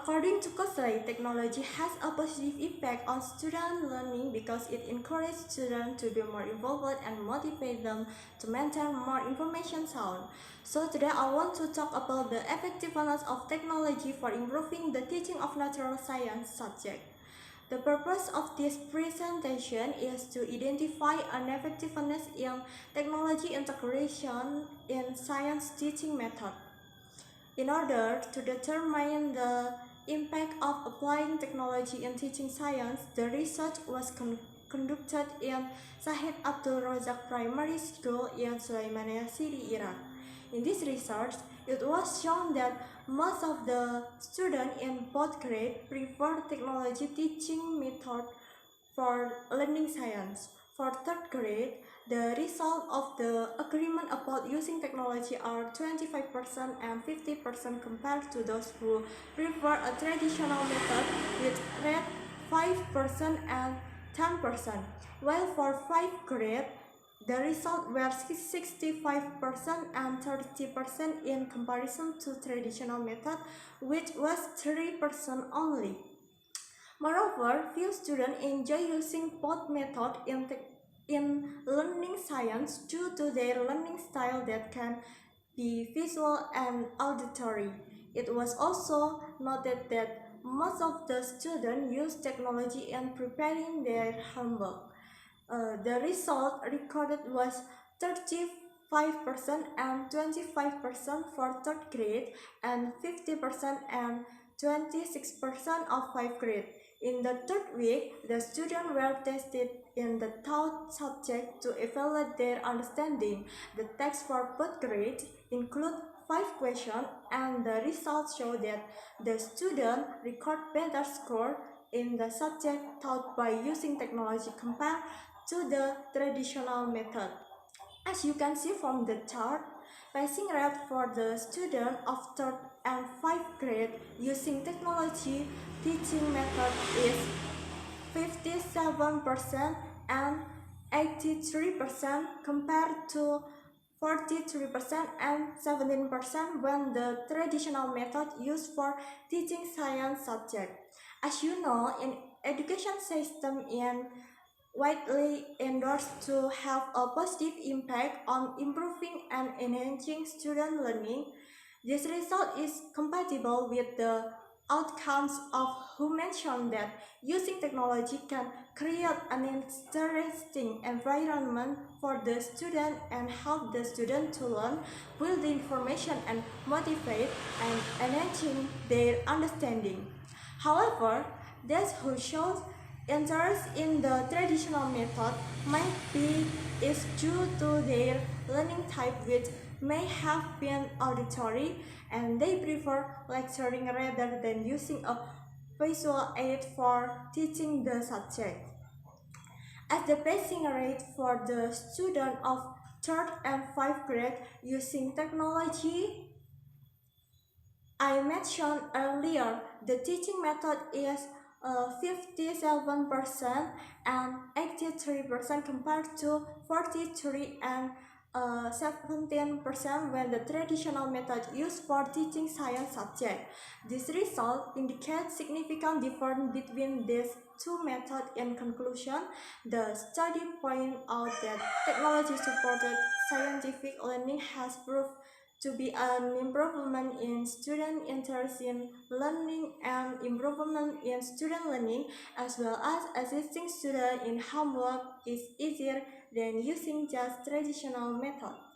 According to Sari, technology has a positive effect on student learning because it encourages students to be more involved and motivate them to maintain more information sound. So today I want to talk about the effectiveness of technology for improving the teaching of natural science subject. The purpose of this presentation is to identify an effectiveness in technology integration in science teaching method. In order to determine the impact of applying technology in teaching science, the research was conducted in Shahid Abdul Razak Primary School in Sulaimaniyah City, Iraq. In this research, it was shown that most of the students in both grades prefer technology teaching method for learning science. For third grade, the result of the agreement about using technology are 25% and 50% compared to those who prefer a traditional method with rate 5% and 10%, while for 5th grade, the results were 65% and 30% in comparison to traditional method, which was 3% only. Moreover, few students enjoy using both methods in learning science due to their learning style that can be visual and auditory. It was also noted that most of the students use technology in preparing their homework. The result recorded was 35% and 25% for 3rd grade and 50% and 26% of 5th grade. In the 3rd week, the students were tested in the thought subject to evaluate their understanding. The text for both grades include 5 questions, and the results show that the students record better score in the subject taught by using technology compared to the traditional method. As you can see from the chart, passing rate for the student of 3rd and 5th grade using technology teaching method is 57% and 83% compared to 43% and 17% when the traditional method used for teaching science subject. As you know, in education system in widely endorsed to have a positive impact on improving and enhancing student learning. This result is compatible with the outcomes of who mentioned that using technology can create an interesting environment for the student and help the student to learn, build the information and motivate and enhancing their understanding. However, those who showed interest in the traditional method might be is due to their learning type, which may have been auditory, and they prefer lecturing rather than using a visual aid for teaching the subject. As the passing rate for the student of 3rd and 5th grade using technology I mentioned earlier, the teaching method is 57% and 83% compared to 43 and 17% when the traditional method used for teaching science subject. This result indicates significant difference between these two methods. In conclusion, the study points out that technology-supported scientific learning has proved to be an improvement in student interest in learning and improvement in student learning, as well as assisting students in homework is easier than using just traditional methods.